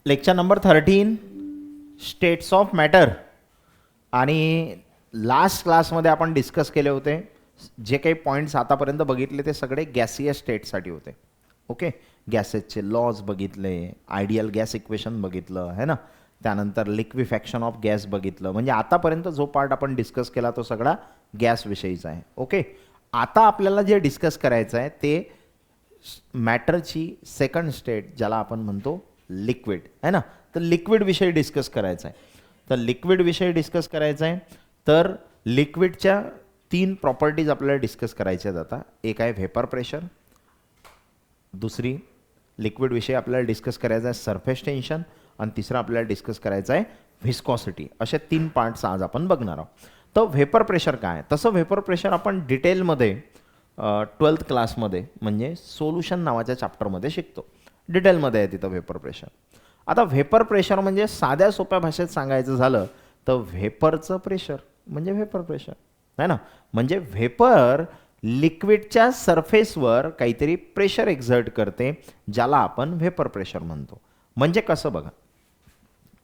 Lecture number 13 states of matter. आणि last क्लासमध्ये आपण डिस्कस केले होते जे काही पॉईंट्स आतापर्यंत बघितले ते सगळे गॅसियस स्टेटसाठी होते. ओके, गॅसेसचे लॉज बघितले, आयडियल गॅस इक्वेशन बघितलं है ना, त्यानंतर लिक्विफॅक्शन ऑफ गॅस बघितलं. म्हणजे आतापर्यंत जो पार्ट आपण डिस्कस केला तो सगळा गॅसविषयीचा आहे. ओके, आता आपल्याला जे डिस्कस करायचं आहे ते मॅटरची सेकंड स्टेट ज्याला आपण म्हणतो लिक्विड है ना. तर लिक्विड विषयी डिस्कस करायचं आहे. तर लिक्विड विषयी डिस्कस करायचं आहे तर लिक्विडच्या 3 प्रॉपर्टीज आपल्याला डिस्कस करायच्या आहेत आता. एक आहे व्हेपर प्रेशर, दुसरी लिक्विड विषयी आपल्याला डिस्कस करायचं आहे सरफेस टेन्शन, आणि तिसरं आपल्याला डिस्कस करायचं आहे व्हिस्कॉसिटी. असे 3 पार्ट्स आज आपण बघणार आहोत. तर व्हेपर प्रेशर काय आहे, तसं व्हेपर प्रेशर आपण डिटेलमध्ये 12th क्लासमध्ये म्हणजे सोल्युशन नावाच्या चॅप्टरमध्ये शिकतो. डिटेलमध्ये आहे तिथं व्हेपर प्रेशर. आता व्हेपर प्रेशर म्हणजे साध्या सोप्या भाषेत सांगायचं झालं तर व्हेपरचं प्रेशर म्हणजे व्हेपर प्रेशर है ना. म्हणजे व्हेपर लिक्विडच्या सरफेसवर काहीतरी प्रेशर एक्झर्ट करते ज्याला आपण व्हेपर प्रेशर म्हणतो. म्हणजे कसं बघा,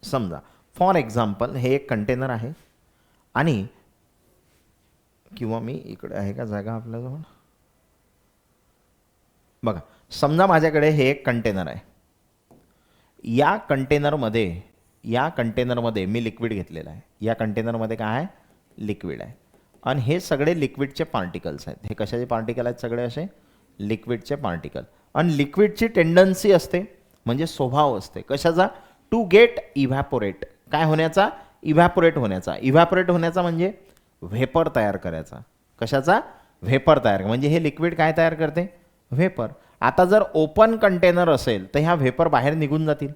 समजा फॉर एक्झाम्पल हे एक कंटेनर आहे आणि किंवा मी इकडे आहे का जागा आपल्याजवळ, बघा समजा माझ्याकडे हे एक कंटेनर आहे. या कंटेनरमध्ये मी लिक्विड घेतलेलं आहे. या कंटेनरमध्ये काय आहे, लिक्विड आहे. आणि हे सगळे लिक्विडचे पार्टिकल्स आहेत. हे कशाचे पार्टिकल आहेत, सगळे असे लिक्विडचे पार्टिकल. आणि लिक्विडची टेंडन्सी असते म्हणजे स्वभाव असते कशाचा, टू गेट इव्हॅपोरेट. काय होण्याचा, इव्हॅपोरेट होण्याचा. इव्हॅपोरेट होण्याचा म्हणजे व्हेपर तयार करायचा. कशाचा, व्हेपर तयार. म्हणजे हे लिक्विड काय तयार करते, व्हेपर. आता जर ओपन कंटेनर असेल तर ह्या व्हेपर बाहेर निघून जातील,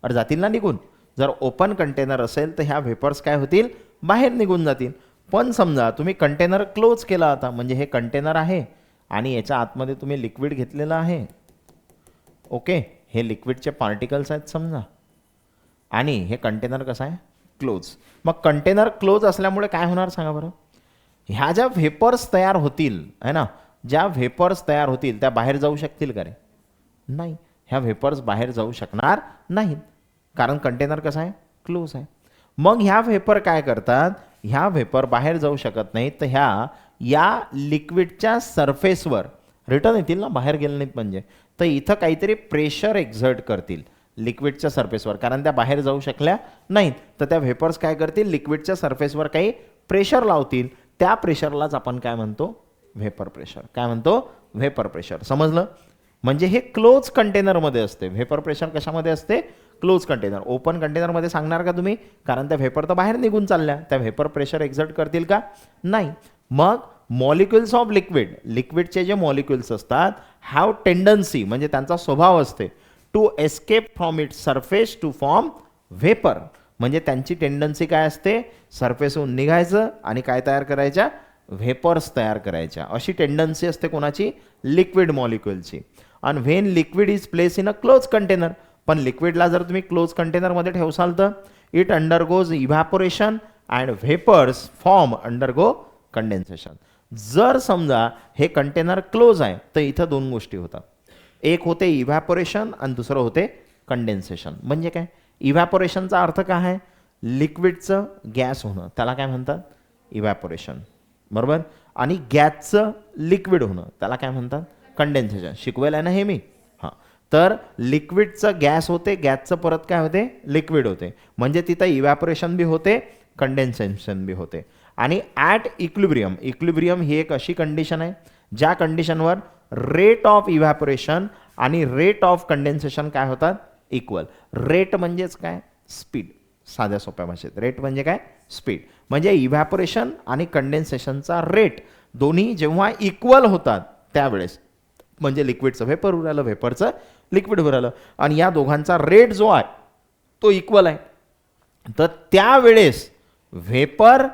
अरे जातील ना निघून. जर ओपन कंटेनर असेल तर ह्या व्हेपर्स काय होतील, बाहेर निघून जातील. पण समजा तुम्ही कंटेनर क्लोज केला आता, म्हणजे हे कंटेनर आहे आणि याच्या आतमध्ये तुम्ही लिक्विड घेतलेलं आहे. ओके, हे लिक्विडचे पार्टिकल्स आहेत समजा, आणि हे कंटेनर कसं आहे, क्लोज. मग कंटेनर क्लोज असल्यामुळे काय होणार सांगा बरं, ह्या ज्या व्हेपर्स तयार होतील है ना, ज्या व्हेपर्स तयार होतील त्या बाहेर जाऊ शकतील का रे, नाही. ह्या व्हेपर्स बाहेर जाऊ शकणार नाहीत कारण कंटेनर कसं आहे, क्लोज आहे. मग ह्या व्हेपर काय करतात, ह्या व्हेपर बाहेर जाऊ शकत नाहीत तर ह्या या लिक्विडच्या सरफेसवर रिटर्न येतील ना, बाहेर गेले नाहीत म्हणजे. तर इथं काहीतरी प्रेशर एक्झर्ट करतील लिक्विडच्या सरफेसवर, कारण त्या बाहेर जाऊ शकल्या नाहीत. तर त्या व्हेपर्स काय करतील, लिक्विडच्या सरफेसवर काही प्रेशर लावतील. त्या प्रेशरलाच आपण काय म्हणतो, व्हेपर प्रेशर. काय म्हणतो, व्हेपर प्रेशर. समजलं. म्हणजे हे क्लोज कंटेनरमध्ये असते. व्हेपर प्रेशर कशामध्ये असते, क्लोज कंटेनर. ओपन कंटेनरमध्ये सांगणार का तुम्ही, कारण त्या व्हेपर तर बाहेर निघून चालल्या, त्या व्हेपर प्रेशर एक्झर्ट करतील का, नाही. मग मॉलिक्युल्स ऑफ लिक्विड, लिक्विडचे जे मॉलिक्युल्स असतात हॅव टेंडन्सी म्हणजे त्यांचा स्वभाव असते to escape from it surface to form vapour. म्हणजे त्यांची टेंडन्सी काय असते, सरफेसहून निघायचं आणि काय तयार करायच्या, व्हेपर्स तयार करायच्या. अशी टेंडन्सी असते कोणाची, लिक्विड मॉलिक्युलची. आणि when liquid is place in a close container, पण लिक्विडला जर तुम्ही क्लोज कंटेनरमध्ये ठेवसाल तर it undergoes evaporation and vapours form undergo condensation. जर समजा हे कंटेनर क्लोज आहे तर इथं 2 गोष्टी होतात. एक होते इव्हॅपोरेशन आणि दुसरं होते कंडेन्सेशन. म्हणजे काय, इव्हॅपोरेशनचा अर्थ काय आहे, लिक्विडचं गॅस होणं, त्याला काय म्हणतात, इव्हॅपोरेशन, बरोबर. आणि गॅसचं लिक्विड होणं त्याला काय म्हणतात, कंडेन्सेशन. शिकवायला आहे ना हे मी. हां, तर लिक्विडचं गॅस होते, गॅसचं परत काय होते, लिक्विड होते. म्हणजे तिथं इव्हॅपोरेशन बी होते, कंडेन्सेशन बी होते. आणि ॲट इक्विलिब्रियम, इक्विलिब्रियम ही एक अशी कंडिशन आहे ज्या कंडिशनवर रेट ऑफ इव्हॅपोरेशन आणि रेट ऑफ कंडेन्सेशन काय होतात, इक्वल. रेट म्हणजेच काय, स्पीड. साध्या सोप्या भाषेत रेट म्हणजे काय, स्पीड. म्हणजे इव्हॅपोरेशन आणि कंडेन्सेशनचा रेट दोन्ही जेव्हा इक्वल होतात त्यावेळेस म्हणजे लिक्विडचं व्हेपर होऊ राहिलं, व्हेपरचं लिक्विड होऊ राहिलं, आणि या दोघांचा रेट जो आहे तो इक्वल आहे, तर त्यावेळेस व्हेपर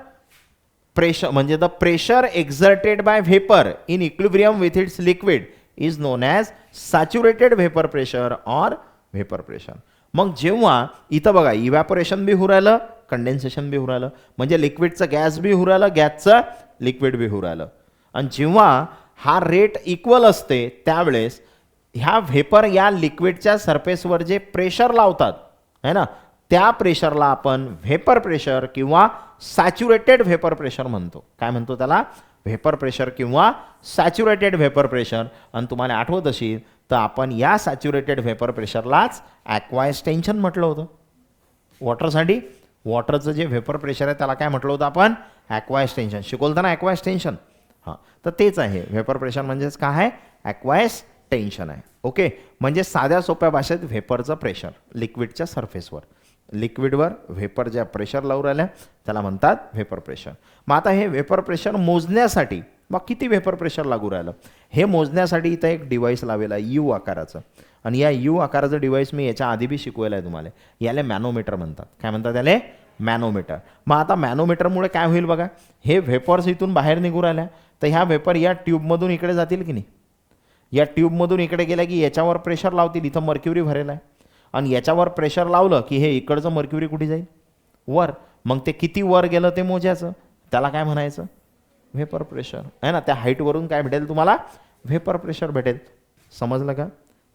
प्रेशर म्हणजे the pressure exerted by vapour in equilibrium with its liquid is known as saturated vapour pressure or vapour pressure. मग जेव्हा इथं बघा इव्हॅपोरेशन बी होऊ राहिलं, कंडेन्सेशन बी होऊ राहिलं, म्हणजे लिक्विडचं गॅस बी होऊ राहिलं, गॅसचं लिक्विड बी होऊ राहिलं. आणि जेव्हा हा रेट इक्वल असते त्यावेळेस ह्या व्हेपर या लिक्विडच्या सरफेसवर जे प्रेशर लावतात है ना, त्या प्रेशरला आपण व्हेपर प्रेशर किंवा सॅच्युरेटेड व्हेपर प्रेशर म्हणतो. काय म्हणतो त्याला? व्हेपर प्रेशर किंवा सॅच्युरेटेड व्हेपर प्रेशर. आणि तुम्हाला आठवत असेल तर आपण या सॅच्युरेटेड व्हेपर प्रेशरलाच ॲक्वायस टेन्शन म्हटलं होतं. वॉटरसाठी वॉटरचं जे व्हेपर प्रेशर आहे त्याला काय म्हटलं होतं आपण? ॲक्वायस टेन्शन. शिकवलं ना ॲक्वायस टेन्शन. हां, तर तेच आहे व्हेपर प्रेशर म्हणजेच काय आहे? ॲक्वायस टेन्शन आहे. ओके, म्हणजे साध्या सोप्या भाषेत व्हेपरचं प्रेशर लिक्विडच्या सरफेसवर, लिक्विडवर व्हेपर ज्या प्रेशर लावून राहिल्या त्याला म्हणतात व्हेपर प्रेशर. मग आता हे व्हेपर प्रेशर मोजण्यासाठी मग किती व्हेपर प्रेशर लागू राहिलं हे मोजण्यासाठी इथं एक डिव्हाइस लावलेलं आहे यू आकाराचं. आणि या यू आकाराचं डिव्हाइस मी याच्या आधी बी शिकवलं आहे तुम्हाला. याला मॅनोमीटर म्हणतात. काय म्हणतात याला? मॅनोमीटर. मग आता मॅनोमीटरमुळे काय होईल बघा, हे व्हेपर्स इथून बाहेर निघू राहिल्या तर ह्या व्हेपर या ट्यूबमधून इकडे जातील की नाही? या ट्यूबमधून इकडे गेल्या की याच्यावर प्रेशर लावतील. इथं मर्क्युरी भरेल आहे आणि याच्यावर प्रेशर लावलं की हे इकडचं मर्क्युरी कुठे जाईल? वर. मग ते किती वर गेलं ते मोजायचं, त्याला काय म्हणायचं? व्हेपर प्रेशर आहे ना. त्या हाईटवरून काय भेटेल तुम्हाला? व्हेपर प्रेशर भेटेल. समजलं का?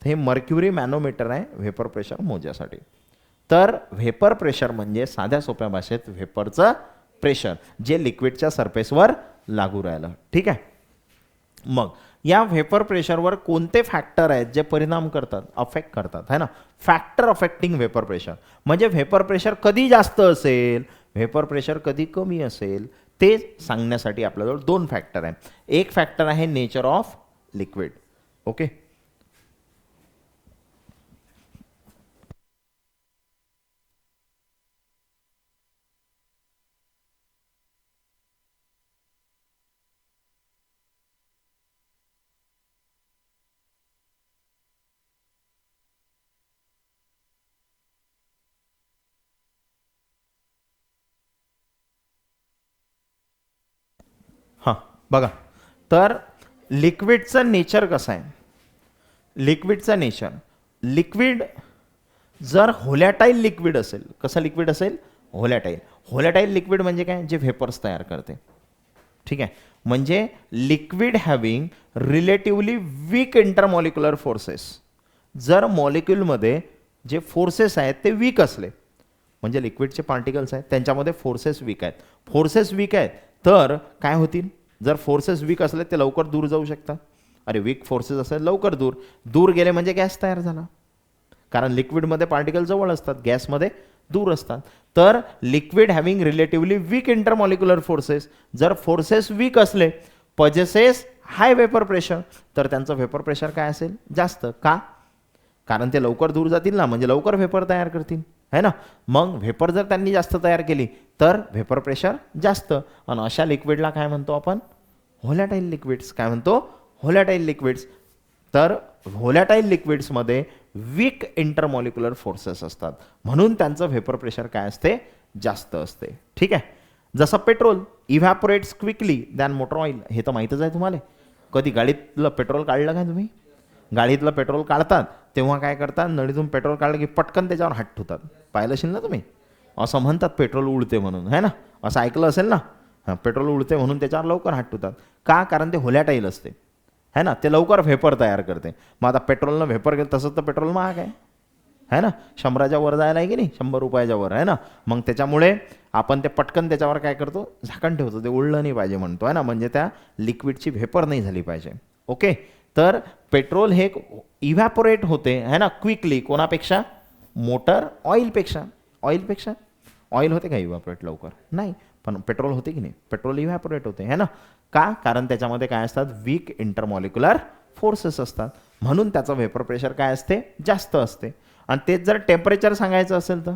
हे मर्क्युरी मॅनोमीटर आहे व्हेपर प्रेशर मोजायसाठी. तर व्हेपर प्रेशर म्हणजे साध्या सोप्या भाषेत व्हेपरचं प्रेशर जे लिक्विडच्या सरफेसवर लागू राहिलं. ठीक आहे. मग या व्हेपर प्रेशरवर कोणते फॅक्टर आहेत जे परिणाम करतात, अफेक्ट करतात, है ना? फॅक्टर अफेक्टिंग व्हेपर प्रेशर म्हणजे व्हेपर प्रेशर कधी जास्त असेल, व्हेपर प्रेशर कधी कमी असेल ते सांगण्यासाठी आपल्याजवळ दोन फॅक्टर आहे. एक फॅक्टर आहे नेचर ऑफ लिक्विड. ओके, हां बघा, तर लिक्विडचं नेचर कसं आहे? लिक्विडचं नेचर, लिक्विड जर व्होलॅटाईल लिक्विड असेल, कसं लिक्विड असेल? व्होलॅटाईल. व्होलॅटाईल लिक्विड म्हणजे काय? जे व्हेपर्स तयार करते. ठीक आहे, म्हणजे liquid having relatively weak intermolecular forces. जर मॉलिक्युलमध्ये जे फोर्सेस आहेत ते वीक असले, म्हणजे लिक्विडचे पार्टिकल्स आहेत त्यांच्यामध्ये फोर्सेस वीक आहेत. फोर्सेस वीक आहेत तर काय होतील? जर फोर्सेस वीक असले ते लवकर दूर जाऊ शकतात. अरे वीक फोर्सेस असेल लवकर दूर, दूर गेले म्हणजे गॅस तयार झाला. कारण लिक्विडमध्ये पार्टिकल जवळ असतात, गॅसमध्ये दूर असतात. तर liquid having relatively weak intermolecular forces, जर फोर्सेस वीक असले, पजेसेस हाय व्हेपर प्रेशर, तर त्यांचं व्हेपर प्रेशर काय असेल? जास्त. का? कारण ते लवकर दूर जातील ना, म्हणजे लवकर व्हेपर तयार करतील, है ना. मग व्हेपर जर त्यांनी जास्त तयार केली तर व्हेपर प्रेशर जास्त. आणि अशा लिक्विडला काय म्हणतो आपण? व्होलॅटाईल लिक्विड्स. काय म्हणतो? व्होलॅटाईल लिक्विड्स. तर व्होलॅटाईल लिक्विड्समध्ये वीक इंटरमॉलिक्युलर फोर्सेस असतात म्हणून त्यांचं व्हेपर प्रेशर काय असते? जास्त असते. ठीक आहे. जसं petrol evaporates quickly than motor oil, हे तर माहीतच आहे तुम्हाला. कधी गाडीतलं पेट्रोल काढलं का तुम्ही? गाडीतलं पेट्रोल काढतात तेव्हा काय करतात? नळीतून पेट्रोल काढलं की पटकन त्याच्यावर हात ठेवतात. पाहिलं असेल ना तुम्ही? असं म्हणतात पेट्रोल उडते म्हणून, है ना. असं ऐकलं असेल ना. हां, पेट्रोल उडते म्हणून त्याच्यावर लवकर हात ठेवतात. का? कारण ते व्होलॅटाईल असते, है ना. ते लवकर व्हेपर तयार करते. मग आता पेट्रोलनं व्हेपर केलं तसंच तर पेट्रोल महाग आहे ना. 100च्या वर जायला आहे की नाही? 100 रुपयाच्या वर, आहे ना. मग त्याच्यामुळे आपण ते पटकन त्याच्यावर काय करतो? झाकण ठेवतो. ते उडलं नाही पाहिजे म्हणतो, आहे ना. म्हणजे त्या लिक्विडची व्हेपर नाही झाली पाहिजे. ओके. तर पेट्रोल हे इव्हॅपोरेट होते, है ना, क्विकली. कोणापेक्षा? मोटर ऑइलपेक्षा. ऑइलपेक्षा ऑइल होते का इव्हॅपोरेट लवकर? नाही. पण पेट्रोल होते की नाही? पेट्रोल इव्हॅपोरेट होते, है ना. का? कारण त्याच्यामध्ये काय असतात? वीक इंटरमॉलिक्युलर फोर्सेस असतात म्हणून त्याचं व्हेपर प्रेशर काय असते? जास्त असते. आणि तेच जर टेम्परेचर सांगायचं असेल तर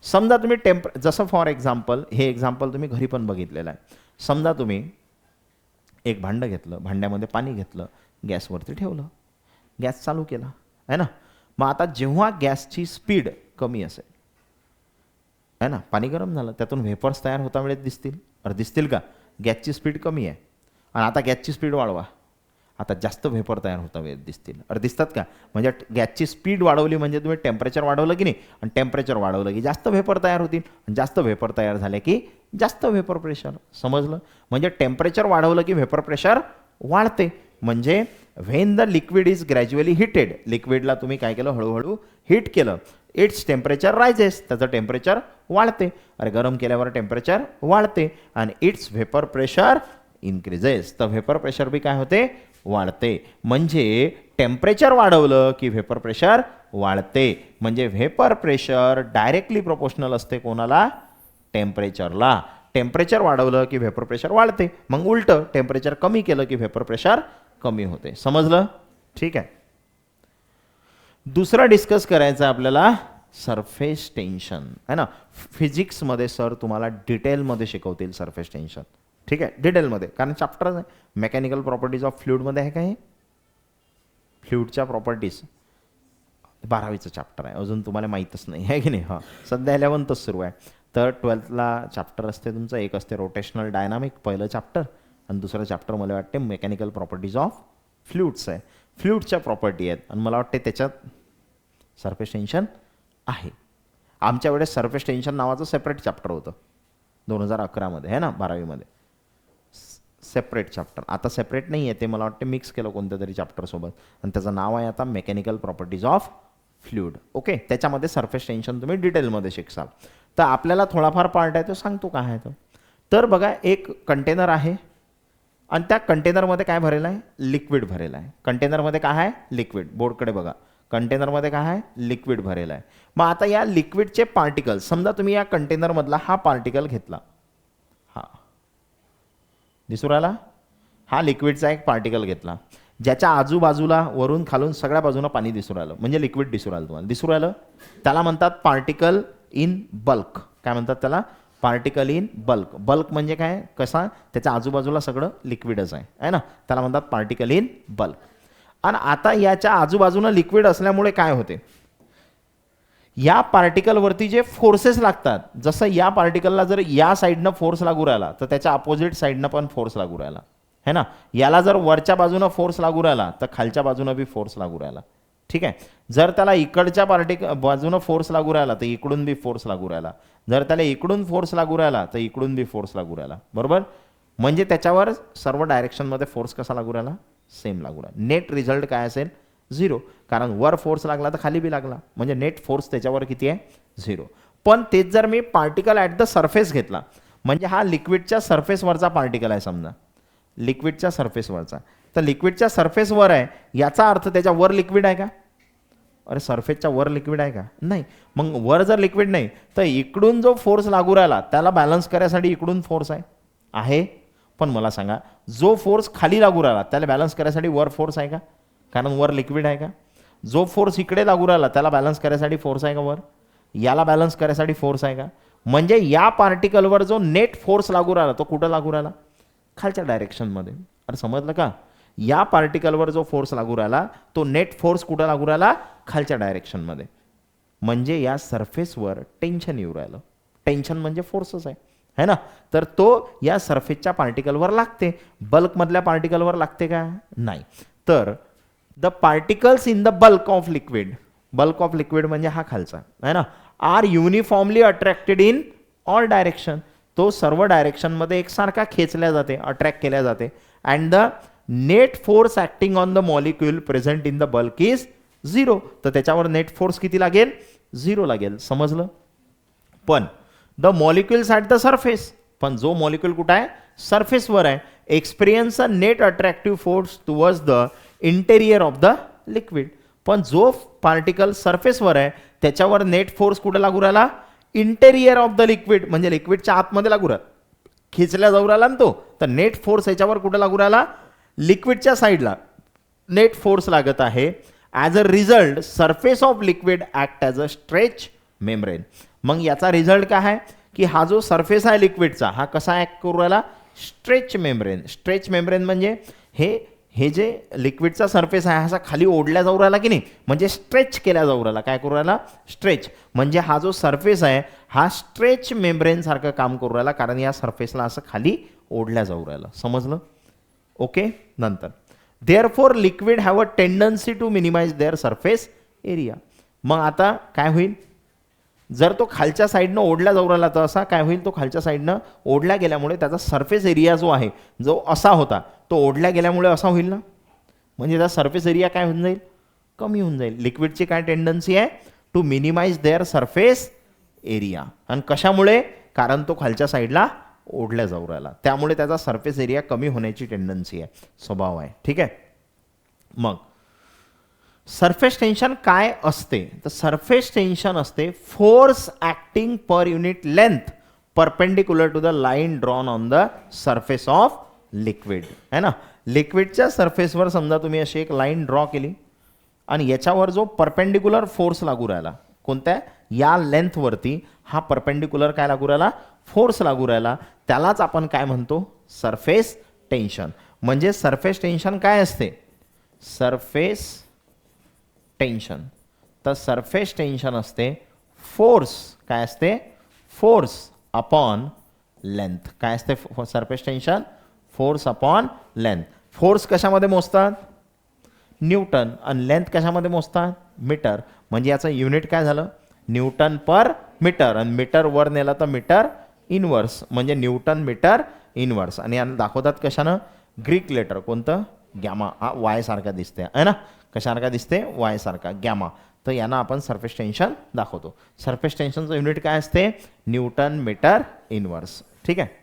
समजा तुम्ही जसं फॉर एक्झाम्पल, हे एक्झाम्पल तुम्ही घरी पण बघितलेलं आहे. समजा तुम्ही एक भांडं घेतलं, भांड्यामध्ये पाणी घेतलं, गॅसवरती ठेवलं, गॅस चालू केला, है ना. मग आता जेव्हा गॅसची स्पीड कमी असेल, है ना, पाणी गरम झालं, त्यातून व्हेपर्स तयार होता वेळेत दिसतील. अरे दिसतील का? गॅसची स्पीड कमी आहे आणि आता गॅसची स्पीड वाढवा, आता जास्त व्हेपर तयार होता वेळेत दिसतील. अरे दिसतात का? म्हणजे गॅसची स्पीड वाढवली म्हणजे तुम्ही टेम्परेचर वाढवलं की नाही, आणि टेम्परेचर वाढवलं की जास्त व्हेपर तयार होतील, आणि जास्त व्हेपर तयार झाले की जास्त व्हेपर प्रेशर. समजलं? म्हणजे टेम्परेचर वाढवलं की व्हेपर प्रेशर वाढते. म्हणजे when the liquid is gradually heated, लिक्विडला तुम्ही काय केलं? हळूहळू हीट केलं इट्स टेम्परेचर रायझेस, त्याचं टेम्परेचर वाढते. अरे गरम केल्यावर टेम्परेचर वाढते. आणि इट्स व्हेपर प्रेशर इन्क्रीजेस, तर व्हेपर प्रेशर बी काय होते, वाढते. म्हणजे टेम्परेचर वाढवलं की व्हेपर प्रेशर वाढते. म्हणजे व्हेपर प्रेशर डायरेक्टली प्रोपोर्शनल असते कोणाला, टेम्परेचरला. टेम्परेचर वाढवलं की व्हेपर प्रेशर वाढते. मग उलटं टेम्परेचर कमी केलं की व्हेपर प्रेशर कमी होते. समजलं? ठीक आहे. दुसरा डिस्कस करायचं आपल्याला सरफेस टेन्शन आहे ना. फिजिक्समध्ये सर तुम्हाला डिटेलमध्ये शिकवतील सरफेस टेन्शन. ठीक आहे, डिटेलमध्ये, कारण चॅप्टर आहे. मेकॅनिकल प्रॉपर्टीज ऑफ फ्लुइडमध्ये आहे का हे, फ्लुइडच्या प्रॉपर्टीज 12वीचं चॅप्टर आहे. अजून तुम्हाला माहीतच नाही आहे की नाही. हां, सध्या 11th सुरू आहे. तर 12thला चॅप्टर असते तुमचं, एक असते रोटेशनल डायनामिक पहिलं चॅप्टर, आणि दुसरं चॅप्टर मला वाटते मेकॅनिकल प्रॉपर्टीज ऑफ फ्लुइड्स आहे. फ्लुइडच्या प्रॉपर्टी आहेत, आणि मला वाटते त्याच्यात सरफेस टेन्शन आहे. आमच्या वेळेस सरफेस टेन्शन नावाचं सेपरेट चॅप्टर होतं 2011मध्ये, आहे ना, 12वीमध्ये सेपरेट चॅप्टर. आता सेपरेट नाही आहे ते, मला वाटते मिक्स केलं कोणत्या तरी चॅप्टरसोबत, आणि त्याचं नाव आहे आता mechanical properties of fluid. Okay, त्याच्यामध्ये सरफेस टेन्शन तुम्ही डिटेलमध्ये शिकसाल. तर आपल्याला थोडाफार पार्ट आहे तो सांगतो काय आहे तो. तर बघा, एक कंटेनर आहे, आणि त्या कंटेनरमध्ये काय भरेलं आहे, लिक्विड भरेलं आहे. कंटेनरमध्ये काय आहे, लिक्विड. बोर्डकडे बघा, कंटेनरमध्ये काय आहे, लिक्विड भरेलं आहे. मग आता या लिक्विडचे पार्टिकल्स, समजा तुम्ही या कंटेनरमधला हा पार्टिकल घेतला, हा दिसू राहिला, हा लिक्विडचा एक पार्टिकल घेतला, ज्याच्या आजूबाजूला वरून खालून सगळ्या बाजूनं पाणी दिसू राहिलं, म्हणजे लिक्विड दिसू राहिलं तुम्हाला, दिसू राहिलं. त्याला म्हणतात पार्टिकल इन बल्क. काय म्हणतात त्याला, पार्टिकल इन बल्क. बल्क म्हणजे काय, कसा, त्याच्या आजूबाजूला सगळं लिक्विडच आहे ना, त्याला म्हणतात पार्टिकल इन बल्क. आणि आता याच्या आजूबाजूनं लिक्विड असल्यामुळे काय होते, या पार्टिकलवरती जे फोर्सेस लागतात, जसं या पार्टिकलला जर या साईडनं फोर्स लागू राहिला तर त्याच्या अपोजिट साईडनं पण फोर्स लागू राहिला, है ना. याला जर वरच्या बाजूनं फोर्स लागू राहिला तर खालच्या बाजूनं बी फोर्स लागू राहिला. ठीक आहे. जर त्याला इकडच्या बाजूनं फोर्स लागू राहिला तर इकडून बी फोर्स लागू राहिला. जर त्याला इकडून फोर्स लागू राहिला तर इकडून बी फोर्स लागू राहिला. बरोबर. म्हणजे त्याच्यावर सर्व डायरेक्शनमध्ये फोर्स कसा लागू राहिला, सेम लागू राहिला. नेट रिझल्ट काय असेल, 0. कारण वर फोर्स लागला तर खाली बी लागला, म्हणजे नेट फोर्स त्याच्यावर किती आहे, 0. पण तेच जर मी पार्टिकल ॲट द सरफेस घेतला, म्हणजे हा लिक्विडच्या सरफेसवरचा पार्टिकल आहे समजा, लिक्विडच्या सरफेसवरचा, तर लिक्विडच्या सरफेसवर आहे, याचा अर्थ त्याच्या वर लिक्विड आहे का, अरे सरफेसच्या वर लिक्विड आहे का, नाही. मग वर जर लिक्विड नाही तर इकडून जो फोर्स लागू राहिला त्याला बॅलन्स करायसाठी इकडून फोर्स आहे. पण मला सांगा, जो फोर्स खाली लागू राहिला त्याला बॅलन्स करायसाठी वर फोर्स आहे का, कारण वर लिक्विड आहे का. जो फोर्स इकडे लागू राहिला त्याला बॅलन्स करायसाठी फोर्स आहे का वर, याला बॅलन्स करायसाठी फोर्स आहे का. म्हणजे या पार्टिकलवर जो नेट फोर्स लागू राहिला तो कुठं लागू राहिला, खालच्या डायरेक्शनमध्ये. अरे समजलं का, या पार्टिकलवर जो फोर्स लागू राहिला तो नेट फोर्स कुठं लागू राहिला, खालच्या डायरेक्शनमध्ये. म्हणजे या सरफेसवर टेन्शन येऊ राहिलं. टेन्शन म्हणजे फोर्सच आहे ना. तर तो या सरफेसच्या पार्टिकलवर लागते. बल्कमधल्या पार्टिकलवर लागते का, नाही. तर the particles in the bulk of liquid, bulk of liquid म्हणजे हा खालचा आहे ना, are uniformly attracted in all direction. तो सर्व डायरेक्शनमध्ये एकसारखा खेचल्या जाते, अट्रॅक्ट केल्या जाते. And the net force acting on the molecule present in the bulk is 0. तर त्याच्यावर नेट फोर्स किती लागेल, 0 लागेल. समजलं. पण the molecules at the surface, पण जो मॉलिक्यूल कुठं आहे, सरफेसवर आहे, experience a net attractive force towards the interior of the liquid. पण जो पार्टिकल सरफेसवर आहे त्याच्यावर नेट फोर्स कुठं लागू राहिला, इंटेरियर ऑफ द लिक्विड, म्हणजे लिक्विडच्या आतमध्ये लागू राहिला, खेचल्या जाऊ राहिला ना तो. तर नेट फोर्स याच्यावर कुठं लागू राहिला, लिक्विडच्या साईडला नेट फोर्स लागत आहे. As a result surface of liquid act as a stretch membrane. मग याचा रिझल्ट काय आहे की हा जो सरफेस आहे लिक्विडचा हा कसा ॲक्ट करू राहिला, स्ट्रेच मेम्ब्रेन. स्ट्रेच मेम्ब्रेन म्हणजे हे जे लिक्विडचा सरफेस आहे असा खाली ओढल्या जाऊ राहिला की नाही, म्हणजे स्ट्रेच केल्या जाऊ राहिला. काय करू राहिला, स्ट्रेच. म्हणजे हा जो सरफेस आहे हा स्ट्रेच मेम्ब्रेन सारखं काम करू राहिला, कारण या सरफेसला असं खाली ओढल्या जाऊ राहिलं. समजलं. ओके. नंतर therefore liquid have a tendency to minimise their surface area. मग आता काय होईल, जर तो खालच्या साईडनं ओढला जाऊ राहिला तर असा काय होईल, तो खालच्या साईडनं ओढल्या गेल्यामुळे त्याचा सरफेस एरिया जो आहे, जो असा होता तो ओढल्या गेल्यामुळे असा होईल ना, म्हणजे त्याचा सरफेस एरिया काय होऊन जाईल, कमी होऊन जाईल. लिक्विडची काय टेंडन्सी आहे, to minimise their surface area. आणि कशामुळे? कारण तो खालच्या साईडला ओढल्या जाऊ राहिला, त्यामुळे त्याचा सरफेस एरिया कमी होण्याची टेंडन्सी आहे, स्वभाव आहे. ठीक आहे. मग सरफेस टेन्शन काय असते? तर सरफेस टेन्शन असते force acting per unit length perpendicular to the line drawn on the surface of liquid. है ना, लिक्विडच्या सरफेसवर समजा तुम्ही अशी एक लाईन ड्रॉ केली आणि याच्यावर जो परपेंडिक्युलर फोर्स लागू राहिला, कोणत्या? या लेंथवरती हा परपेंडिक्युलर काय लागू राहिला? फोर्स लागू राहिला, त्यालाच आपण काय म्हणतो? Surface tension. म्हणजे सरफेस टेन्शन काय असते? Surface tension. तर सरफेस टेन्शन असते फोर्स, काय असते? Force upon length. काय असते surface tension? Force upon length. Force कशामध्ये मोजतात? न्यूटन. आणि लेंथ कशामध्ये मोजतात? मीटर. म्हणजे याचं युनिट काय झालं? न्यूटन पर मीटर. आणि मीटर वर नेला तर मीटर इनवर्स, म्हणजे न्यूटन मीटर इनवर्स. आणि यांना दाखवतात कशानं? ग्रीक लेटर, कोणतं? गॅमा. हा वाय सारखा दिसते आहे ना, कशासारखा दिसते? वाय सारखा, गॅमा. तर यांना आपण सरफेस टेन्शन दाखवतो. सरफेस टेन्शनचं युनिट काय असते? Newton metre inverse. ठीक आहे.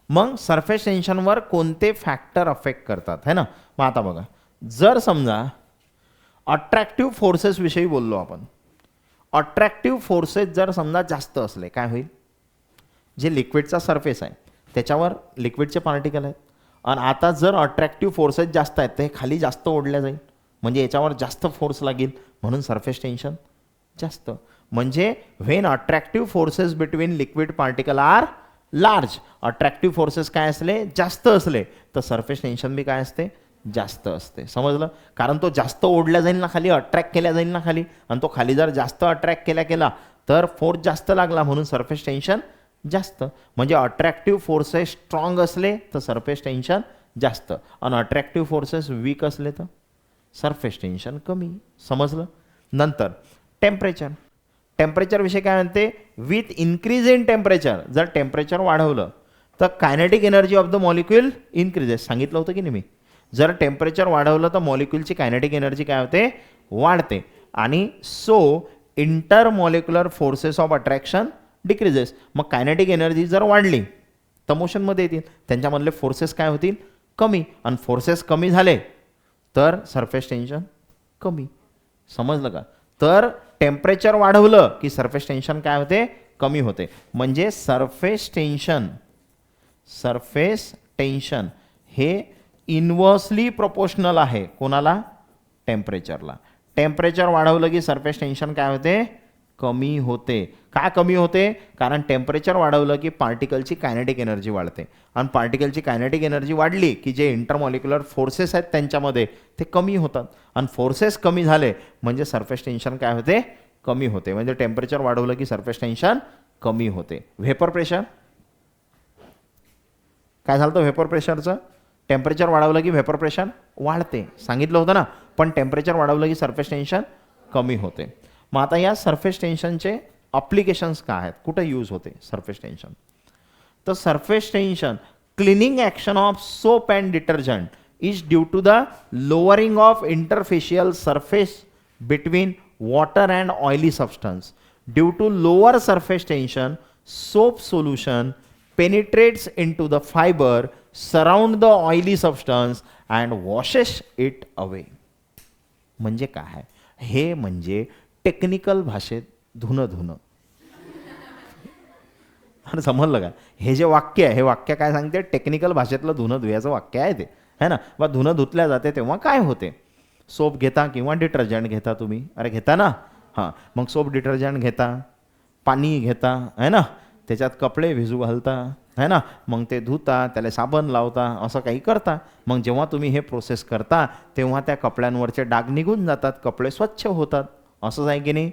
मग सरफेस टेन्शनवर कोणते फॅक्टर अफेक्ट करतात, है ना? मग आता बघा, जर समजा अट्रॅक्टिव्ह फोर्सेस विषयी बोललो आपण. अट्रॅक्टिव्ह फोर्सेस जर समजा जास्त असले, काय होईल? जे लिक्विडचा सरफेस आहे त्याच्यावर लिक्विडचे पार्टिकल आहेत, आणि आता जर अट्रॅक्टिव्ह फोर्सेस जास्त आहेत तर हे खाली जास्त ओढल्या जाईल, म्हणजे याच्यावर जास्त फोर्स लागेल, म्हणून सरफेस टेन्शन जास्त. म्हणजे when attractive forces between liquid particle are large, attractive forces काय असले? जास्त असले, तर सरफेस टेन्शन बी काय असते? जास्त असते. समजलं? कारण तो जास्त ओढल्या जाईल ना खाली, अट्रॅक्ट केल्या जाईल ना खाली, आणि तो खाली जर जास्त अट्रॅक्ट केला तर फोर्स जास्त लागला, म्हणून सरफेस टेन्शन जास्त. म्हणजे अट्रॅक्टिव्ह फोर्सेस स्ट्रॉंग असले तर सरफेस टेन्शन जास्त, आणि अट्रॅक्टिव्ह फोर्सेस वीक असले तर सरफेस टेन्शन कमी. समजलं? नंतर टेम्परेचर. टेम्परेचर विषय काय म्हणते? विथ इन्क्रीज इन टेम्परेचर, जर टेम्परेचर वाढवलं तर kinetic energy of the molecule increases. सांगितलं होतं की नाही मी? जर टेम्परेचर वाढवलं तर मॉलिक्यूलची कायनेटिक एनर्जी काय होते? वाढते. आणि so inter molecular forces of attraction decreases. मग कायनेटिक एनर्जी जर वाढली तर मोशनमध्ये येतील, त्यांच्यामधले फोर्सेस काय होतील? कमी. आणि फोर्सेस कमी झाले तर सरफेस टेन्शन कमी. समजलं का? तर टेम्परेचर वाढवलं की सरफेस टेन्शन काय होते? कमी होते. म्हणजे सरफेस टेन्शन हे इन्व्हर्सली प्रोपोर्शनल आहे. कोणाला? टेम्परेचरला. टेम्परेचर वाढवलं की सरफेस टेन्शन काय होते? कमी होते. का कमी होते? कारण टेम्परेचर वाढवलं की पार्टिकलची कायनेटिक एनर्जी वाढते, आणि पार्टिकलची कायनेटिक एनर्जी वाढली की जे इंटरमॉलिक्युलर फोर्सेस आहेत त्यांच्यामध्ये ते कमी होतात, आणि फोर्सेस कमी झाले म्हणजे सरफेस टेन्शन काय होते? कमी होते. म्हणजे टेम्परेचर वाढवलं की सरफेस टेन्शन कमी होते. व्हेपर प्रेशर काय झालं? व्हेपर प्रेशरचं टेम्परेचर वाढवलं की व्हेपर प्रेशर वाढते, सांगितलं होतं ना. पण टेम्परेचर वाढवलं की सरफेस टेन्शन कमी होते. मग आता या सरफेस टेन्शनचे अप्लिकेशन्स काय आहेत? कुठे यूज होते सरफेस टेन्शन? तर surface tension cleaning action of soap and detergent is due to the lowering of interfacial surface between water and oily substance. Due to lower surface tension, soap solution penetrates into the fiber, surround the oily substance and washes it away. म्हणजे काय? हे म्हणजे technical भाषेत धुणं. आणि समजलं का? हे जे वाक्य आहे, हे वाक्य काय सांगते? टेक्निकल भाषेतलं धुणं धुयाचं वाक्य आहे ते, है ना. बा धुणं धुतल्या जाते तेव्हा काय होते? सोप घेता किंवा डिटर्जंट घेता तुम्ही, अरे घेता ना. हां, मग सोप डिटर्जंट घेता, पाणी घेता, है ना, त्याच्यात कपडे भिजू घालता, है ना, मग ते धुता, त्याला साबण लावता, असं काही करता. मग जेव्हा तुम्ही हे प्रोसेस करता तेव्हा त्या कपड्यांवरचे डाग निघून जातात, कपडे स्वच्छ होतात. असंच आहे की नाही?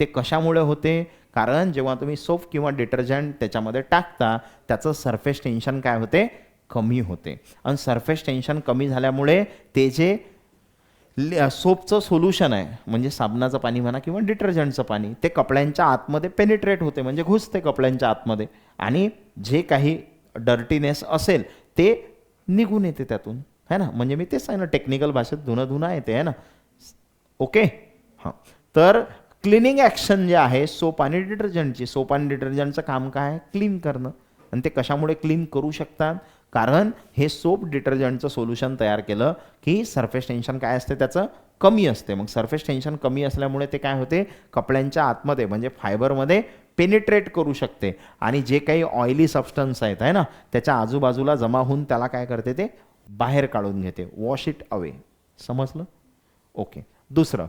ते कशामुळे होते? कारण जेव्हा तुम्ही सोप किंवा डिटर्जंट त्याच्यामध्ये टाकता त्याचं सरफेस टेन्शन काय होते? कमी होते. आणि सरफेस टेन्शन कमी झाल्यामुळे ते जे सोपचं सोल्युशन आहे, म्हणजे साबणाचं पाणी म्हणा किंवा डिटर्जंटचं पाणी, ते कपड्यांच्या आतमध्ये पेनिट्रेट होते, म्हणजे घुसते कपड्यांच्या आतमध्ये, आणि जे काही डर्टीनेस असेल ते निघून येते त्यातून, है ना. म्हणजे मी तेच आहे ना, टेक्निकल भाषेत धुणं येते, है ना. ओके. हां, तर क्लिनिंग ॲक्शन जे आहे सोप आणि डिटर्जंटची, सोप आणि डिटर्जंटचं काम काय आहे? क्लीन करणं. आणि ते कशामुळे क्लीन करू शकतात? कारण हे सोप डिटर्जंटचं सोल्युशन तयार केलं की सरफेस टेन्शन काय असते त्याचं? कमी असते. मग सरफेस टेन्शन कमी असल्यामुळे ते काय होते? कपड्यांच्या आतमध्ये म्हणजे फायबरमध्ये पेनिट्रेट करू शकते आणि जे काही ऑइली सबस्टन्स आहेत आहे ना त्याच्या आजूबाजूला जमा होऊन त्याला काय करते? ते बाहेर काढून घेते. Wash it away. समजलं? ओके. दुसरं,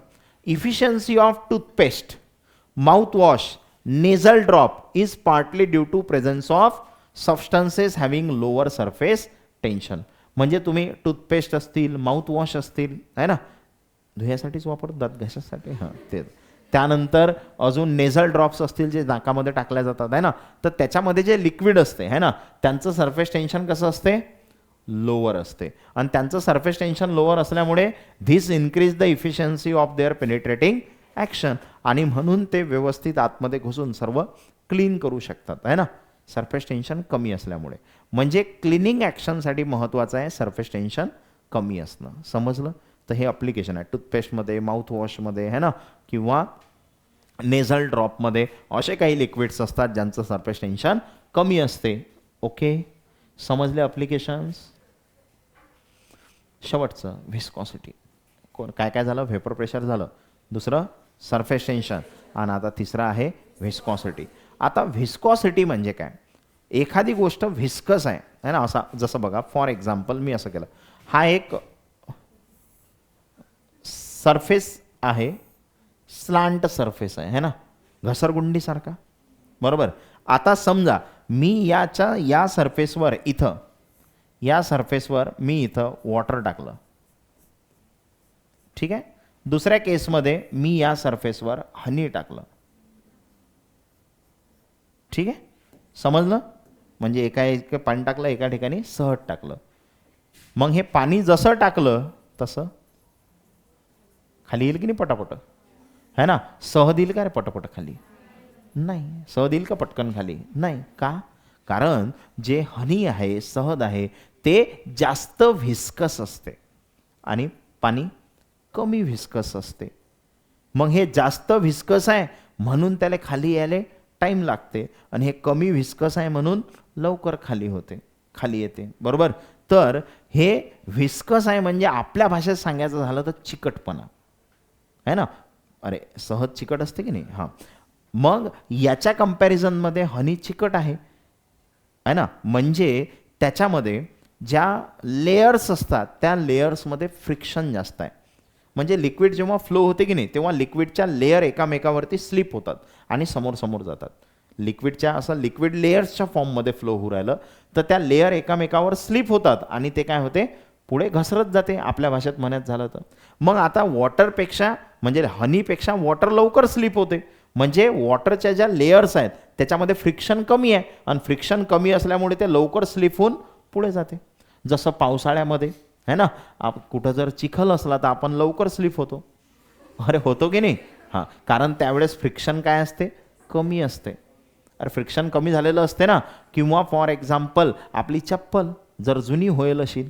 efficiency of toothpaste, mouthwash, nasal drop is partly due to presence of substances having lower surface tension. म्हणजे तुम्ही टूथपेस्ट असतील, माउथवॉश असतील आहे ना, धुयासाठीच वापरतात, दात घासासाठी, हां ते. त्यानंतर अजून नेझल ड्रॉप्स असतील जे नाकामध्ये टाकल्या जातात आहे ना, तर त्याच्यामध्ये जे लिक्विड असते आहे ना त्यांचं सरफेस टेन्शन कसं असते? लोअर असते. आणि त्यांचं सरफेस टेन्शन लोअर असल्यामुळे this increase the efficiency of their penetrating action आणि म्हणून ते व्यवस्थित आतमध्ये घुसून सर्व क्लीन करू शकतात आहे ना, सरफेस टेन्शन कमी असल्यामुळे. म्हणजे क्लिनिंग ॲक्शनसाठी महत्त्वाचं आहे सरफेस टेन्शन कमी असणं. समजलं? तर हे अप्लिकेशन आहे टूथपेस्टमध्ये, माउथवॉशमध्ये आहे ना, किंवा नेझल ड्रॉपमध्ये असे काही लिक्विड्स असतात ज्यांचं सरफेस टेन्शन कमी असते. ओके, समजले अप्लिकेशन्स? शेवटचं व्हिस्कॉसिटी. काय काय झालं? व्हेपर प्रेशर झालं, दुसरं सरफेस टेन्शन, आणि आता तिसरं आहे व्हिस्कॉसिटी. आता व्हिस्कॉसिटी म्हणजे काय? एखादी गोष्ट व्हिस्कस आहे ना, असा जसं बघा फॉर एक्झाम्पल मी असं केलं, हा एक सरफेस आहे, स्लांट सरफेस आहे ना, घसरगुंडीसारखा, बरोबर. आता समजा मी या सरफेसवर इथं, या सरफेसवर मी इथं वॉटर टाकलं, ठीक आहे. दुसऱ्या केसमध्ये मी या सरफेसवर हनी टाकलं, ठीक आहे. समजलं? म्हणजे एका पाणी टाकलं, एका ठिकाणी सहज टाकलं. मग हे पाणी जसं टाकलं तसं खाली येईल की नाही पटापट, है ना. सहज येईल का रे पटापट खाली? नाही. सहज येईल का पटकन खाली? नाही. का? कारण जे हनी आहे, सहज आहे, ते जास्त व्हिस्कस असते आणि पाणी कमी व्हिस्कस असते. मग हे जास्त व्हिस्कस आहे म्हणून त्याला खाली यायला टाईम लागते, आणि हे कमी व्हिस्कस आहे म्हणून लवकर खाली येते, बरोबर. तर हे व्हिस्कस आहे म्हणजे आपल्या भाषेत सांगायचं झालं तर चिकटपणा आहे ना. अरे सहज चिकट असते की नाही? हां. मग याच्या कंपॅरिझनमध्ये हनी चिकट आहे ना, म्हणजे त्याच्यामध्ये ज्या लेयर्स असतात त्या लेयर्समध्ये फ्रिक्शन जास्त आहे. म्हणजे लिक्विड जेव्हा फ्लो होते की नाही तेव्हा लिक्विडच्या लेयर एकामेकावरती स्लिप होतात आणि समोर जातात. लिक्विडच्या असं लिक्विड लेयर्सच्या फॉर्ममध्ये फ्लो होऊ राहिलं तर त्या लेयर एकामेकावर स्लिप होतात आणि ते काय होते? पुढे घसरत जाते, आपल्या भाषेत म्हणायचं झालं तर. मग आता वॉटरपेक्षा म्हणजे हनीपेक्षा वॉटर लवकर स्लिप होते, म्हणजे वॉटरच्या ज्या लेयर्स आहेत त्याच्यामध्ये फ्रिक्शन कमी आहे, आणि फ्रिक्शन कमी असल्यामुळे ते लवकर स्लिप होऊन पुढे जाते. जसं पावसाळ्यामध्ये है ना, कुठं जर चिखल असला तर आपण लवकर स्लिप होतो. अरे होतो की नाही? हां, कारण त्यावेळेस फ्रिक्शन काय असते? कमी असते. अरे फ्रिक्शन कमी झालेलं असते ना. किंवा फॉर एक्झाम्पल आपली चप्पल जर जुनी होईल असेल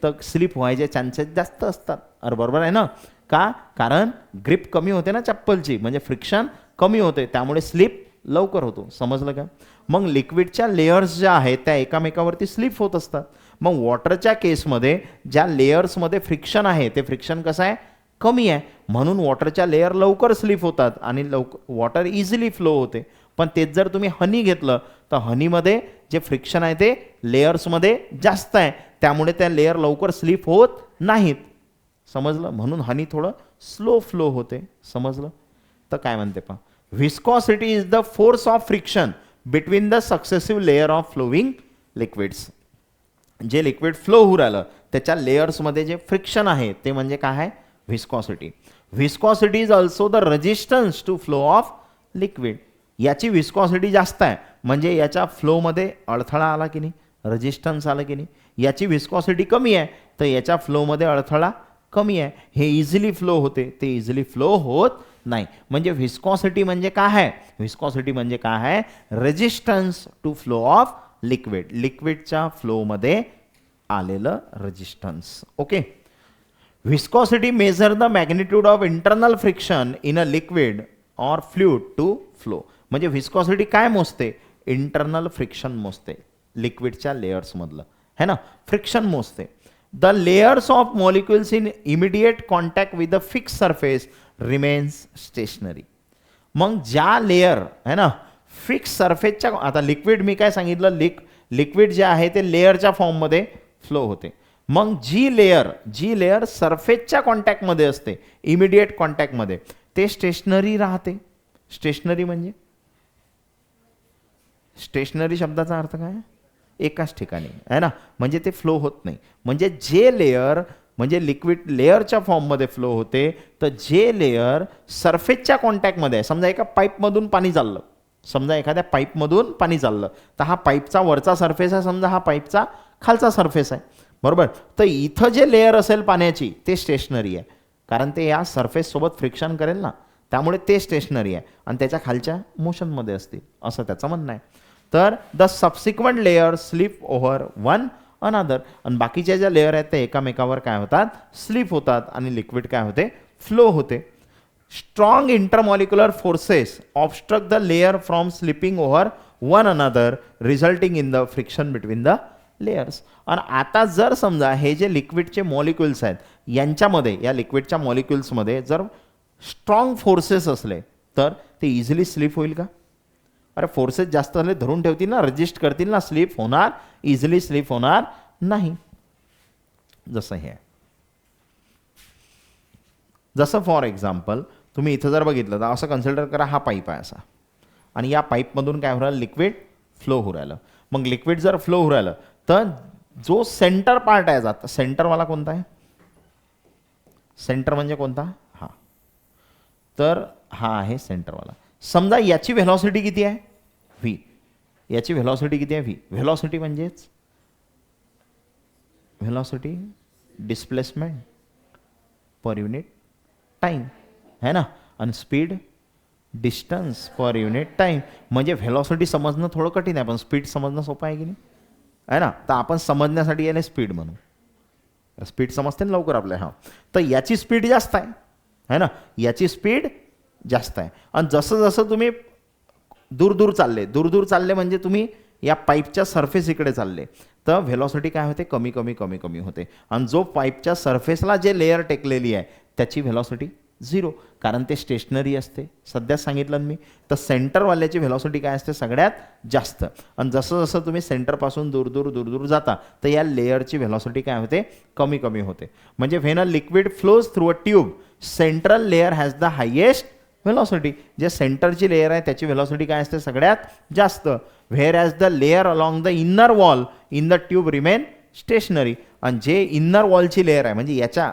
तर स्लिप व्हायचे चान्सेस जास्त असतात. अरे बरोबर आहे ना. का? कारण ग्रिप कमी होते ना चप्पलची, म्हणजे फ्रिक्शन कमी होते, त्यामुळे स्लिप लवकर होतो. समजलं का? मग लिक्विडच्या लेयर्स ज्या आहेत त्या एकामेकावरती स्लिप होत असतात. मग वॉटरच्या केसमध्ये ज्या लेयर्समध्ये फ्रिक्शन आहे ते फ्रिक्शन कसं आहे? कमी आहे, म्हणून वॉटरच्या लेयर लवकर स्लिप होतात आणि वॉटर इझिली फ्लो होते. पण तेच जर तुम्ही हनी घेतलं तर हनीमध्ये जे फ्रिक्शन आहे ते लेयर्समध्ये जास्त आहे, त्यामुळे त्या लेयर लवकर स्लिप होत नाहीत. समजलं? म्हणून हनी थोडं स्लो फ्लो होते. समजलं? तर काय म्हणते पहा, viscosity is the force of friction between the successive layer of flowing liquids. जे लिक्विड फ्लो होऊ राहिलं त्याच्या लेयर्समध्ये जे फ्रिक्शन आहे ते म्हणजे काय आहे? Viscosity. Viscosity is also the resistance to flow of liquid. याची व्हिस्कॉसिटी जास्त आहे म्हणजे याच्या फ्लोमध्ये अडथळा आला की नाही, रेजिस्टन्स आलं की नाही. याची व्हिस्कॉसिटी कमी आहे तर याच्या फ्लोमध्ये अडथळा कमी आहे, हे इझिली फ्लो होते, ते इझिली फ्लो होत नाही. म्हणजे व्हिस्कॉसिटी म्हणजे काय आहे? व्हिस्कॉसिटी म्हणजे काय आहे? रेजिस्टन्स टू फ्लो ऑफ लिक्विडच्या फ्लोमध्ये आलेलं resistance. Okay. Viscosity measure the magnitude of internal friction in a liquid or fluid to flow. म्हणजे व्हिस्कॉसिटी काय मोजते? इंटरनल फ्रिक्शन मोजते लिक्विडच्या लेयर्समधलं, है ना, फ्रिक्शन मोजते. The layers of molecules in immediate contact with the fix surface remains stationary. मग ज्या layer है ना फिक्स सरफेसच्या, आता लिक्विड मी काय सांगितलं, लिक्विड जे आहे ते लेयरच्या फॉर्ममध्ये फ्लो होते. मग जी लेयर सरफेसच्या कॉन्टॅक्टमध्ये असते, इमिडिएट कॉन्टॅक्टमध्ये, ते स्टेशनरी राहते. स्टेशनरी म्हणजे स्टेशनरी शब्दाचा अर्थ काय? एकाच ठिकाणी, आहे ना, म्हणजे ते फ्लो होत नाही. म्हणजे जे लेयर म्हणजे लिक्विड लेयरच्या फॉर्ममध्ये फ्लो होते, तर जे लेयर सरफेसच्या कॉन्टॅक्टमध्ये आहे, समजा एका पाईपमधून पाणी चाललं, समजा एखाद्या पाईपमधून पाणी चाललं, तर हा पाईपचा वरचा सरफेस आहे, समजा हा पाईपचा खालचा सरफेस आहे, बरोबर. तर इथं जे लेयर असेल पाण्याची ते स्टेशनरी आहे, कारण ते या सरफेससोबत फ्रिक्शन करेल ना, त्यामुळे ते स्टेशनरी आहे आणि त्याच्या खालच्या मोशनमध्ये असतील, असं त्याचं म्हणणं आहे. तर the subsequent layer slip over one another, आणि बाकीच्या ज्या लेयर आहेत ते एकामेकावर काय होतात? स्लिप होतात आणि लिक्विड काय होते? फ्लो होते. Strong intermolecular forces obstruct the layer from slipping over one another resulting in the friction between the layers. आणि आता जर समजा हे जे लिक्विडचे मॉलिक्युल्स आहेत यांच्यामध्ये, या लिक्विडच्या मॉलिक्युल्समध्ये जर स्ट्रॉंग फोर्सेस असले तर ते इझिली स्लिप होईल का? अरे फोर्सेस जास्त झाले धरून ठेवतील ना, रजिस्ट करतील ना, स्लिप होणार, इझिली स्लिप होणार नाही. जसं हे आहे, जसं फॉर एक्झाम्पल तुम्ही इथं जर बघितलं तर असं कन्सिडर करा, हा पाईप आहे असा, आणि या पाईपमधून काय हो राहिलं? लिक्विड फ्लो हो राहिलं. मग लिक्विड जर फ्लो हो राहिलं तर जो सेंटर पार्ट आहे, जात सेंटरवाला कोणता आहे? सेंटर म्हणजे कोणता? हा, तर हा आहे सेंटरवाला. समजा याची व्हेलॉसिटी किती आहे? व्ही. याची व्हेलॉसिटी किती आहे? व्ही. व्हेलॉसिटी म्हणजेच velocity displacement per unit time, है ना, आणि speed distance per unit time. म्हणजे व्हेलॉसिटी समजणं थोडं कठीण आहे, पण स्पीड समजणं सोपं आहे की नाही, आहे ना. तर आपण समजण्यासाठी याने स्पीड म्हणू, स्पीड समजते ना लवकर आपल्या. हां, तर याची स्पीड जास्त आहे, है ना, याची स्पीड जास्त आहे. आणि जसं जसं तुम्ही दूर दूर चालले म्हणजे तुम्ही या पाईपच्या सरफेस इकडे चालले, तर व्हेलॉसिटी काय होते? कमी कमी कमी कमी होते. आणि जो पाईपच्या सरफेसला जे लेयर टेकलेली आहे त्याची व्हेलॉसिटी झिरो, कारण ते स्टेशनरी असते. सध्याच सांगितलं मी. तर सेंटरवाल्याची व्हेलॉसिटी काय असते? सगळ्यात जास्त. आणि जसं जसं तुम्ही सेंटरपासून दूर दूर दूर दूर जाता तर या लेयरची व्हेलॉसिटी काय होते? कमी कमी होते. म्हणजे when a liquid flows through a tube, central layer has the highest velocity. जे सेंटरची लेयर आहे त्याची व्हेलॉसिटी काय असते? सगळ्यात जास्त. Where as the layer along the inner wall in the tube remain stationery. आणि जे इन्नर वॉलची लेयर आहे म्हणजे याच्या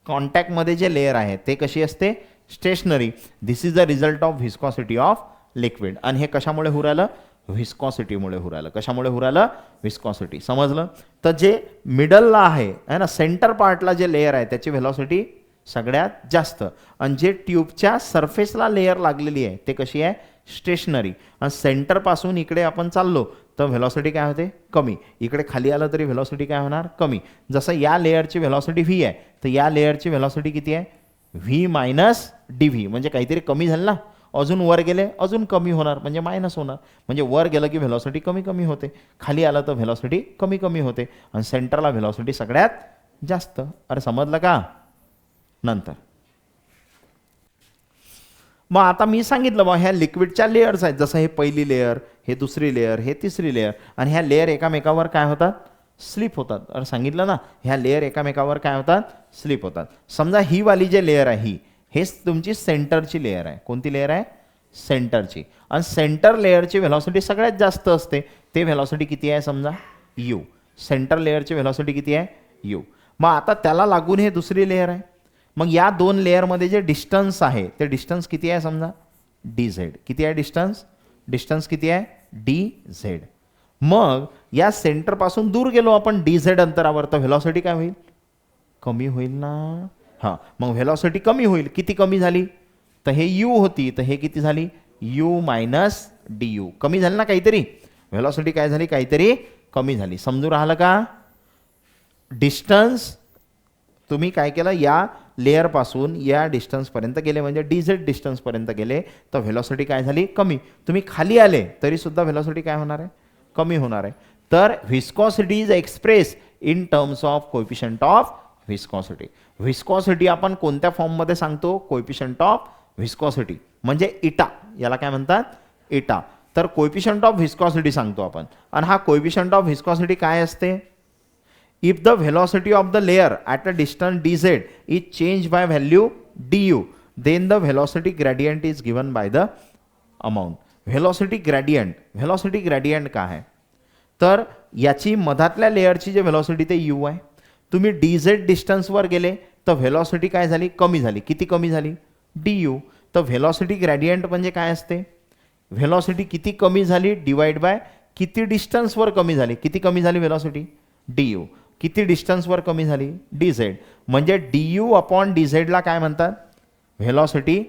कॉन्टॅक्टमध्ये जे लेयर आहे ते कशी असते? Stationary. This is the result of viscosity of liquid. आणि हे कशामुळे होऊ राहिलं? व्हिस्कॉसिटीमुळे होऊ राहिलं. कशामुळे होऊ राहिलं? व्हिस्कॉसिटी. समजलं? तर जे मिडलला आहे ना, सेंटर पार्टला जे लेयर आहे त्याची व्हेलॉसिटी सगळ्यात जास्त. आणि जे ट्यूबच्या सरफेसला लेयर लागलेली आहे ते कशी आहे? स्टेशनरी. आणि सेंटरपासून इकडे आपण चाललो तर व्हेलॉसिटी काय होते? कमी. इकडे खाली आलं तरी व्हेलॉसिटी काय होणार? कमी. जसं या लेयरची व्हेलॉसिटी व्ही आहे तर या लेयरची व्हेलॉसिटी किती आहे? V minus D V. म्हणजे काहीतरी कमी झालं ना, अजून वर गेले अजून कमी होणार, म्हणजे मायनस होणार. म्हणजे वर गेलं की व्हेलॉसिटी कमी कमी होते, खाली आलं तर व्हेलॉसिटी कमी कमी होते. आणि सेंटरला व्हेलॉसिटी सगळ्यात जास्त. अरे समजलं का? नंतर मग आता मी सांगितलं बा ह्या लिक्विडच्या लेयर्स आहेत, जसं हे पहिली लेयर, हे दुसरी लेयर, हे तिसरी लेयर, आणि ह्या लेयर एकामेकावर काय होतात? स्लिप होतात. अरे सांगितलं ना, ह्या लेयर एकामेकावर काय होतात? स्लिप होतात. समजा ही वाली जे लेयर आहे हेच तुमची सेंटरची लेयर आहे. कोणती लेयर आहे? सेंटरची. आणि सेंटर लेयरची व्हेलॉसिटी सगळ्यात जास्त असते. ते व्हेलॉसिटी किती आहे? समजा यू. सेंटर लेयरची व्हेलॉसिटी किती आहे? यू. मग आता त्याला लागून हे दुसरी लेयर आहे. मग या दोन लेयरमध्ये जे डिस्टन्स आहे ते डिस्टन्स किती आहे? समजा डी झेड. किती आहे डिस्टन्स? डिस्टन्स किती आहे? D Z. मग या सेंटरपासून दूर गेलो आपण डी झेड अंतरावर तर व्हेलॉसिटी काय होईल? कमी होईल ना. हां, मग व्हेलॉसिटी कमी होईल. किती कमी झाली? तर हे यू होती तर हे किती झाली? U minus D you. कमी झाली ना काहीतरी. व्हेलॉसिटी काय झाली? काहीतरी कमी झाली. समजू राहिलं का? डिस्टन्स तुम्ही काय केलं, या लेअरपासून या डिस्टन्सपर्यंत गेले म्हणजे DZ डिस्टन्सपर्यंत गेले तर व्हेलॉसिटी काय झाली, कमी. तुम्ही खाली आले तरीसुद्धा व्हेलॉसिटी काय होणार आहे, कमी होणार आहे. तर viscosity is express in terms of coefficient of viscosity. Viscosity आपण कोणत्या फॉर्ममध्ये सांगतो, कोएफिशियंट ऑफ व्हिस्कॉसिटी म्हणजे इटा, याला काय म्हणतात, इटा. तर कोएफिशियंट ऑफ व्हिस्कॉसिटी सांगतो आपण. आणि हा कोएफिशियंट ऑफ व्हिस्कॉसिटी काय असते, if the velocity of the layer at a distance dz is changed by value du, then the velocity gradient is given by the amount. velocity gradient काय आहे, तर याची मधातल्या लेअरची जे व्हेलॉसिटी ते u आहे. तुम्ही dz डिस्टन्सवर गेले तर व्हेलॉसिटी काय झाली, कमी झाली. किती कमी झाली, du. तर व्हेलॉसिटी ग्रेडियंट म्हणजे काय असते, व्हेलॉसिटी किती कमी झाली डिवाइड बाय किती डिस्टन्सवर कमी झाली. किती कमी झाली व्हेलॉसिटी, du. किती डिस्टन्सवर कमी झाली, dz. म्हणजे du अपॉन dz ला काय म्हणतात, व्हेलॉसिटी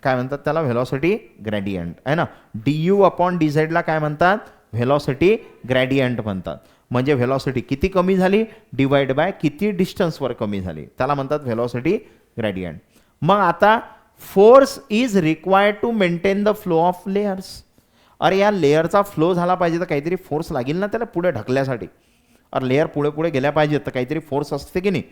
काय म्हणतात, त्याला व्हेलॉसिटी ग्रेडियंट आहे ना. du अपॉन dz ला काय म्हणतात, व्हेलॉसिटी ग्रेडियंट म्हणतात. म्हणजे व्हेलॉसिटी किती कमी झाली डिवाइड बाय किती डिस्टन्सवर कमी झाली, त्याला म्हणतात व्हेलॉसिटी ग्रेडियंट. मग आता force is required to maintain the flow of layers. अरे या लेअरचा फ्लो झाला पाहिजे तर काहीतरी फोर्स लागेल ना त्याला पुढे ढकल्यासाठी. और लेयर पुढे पुढे गेल्या पाहिजे तर काहीतरी फोर्स असते की नाही.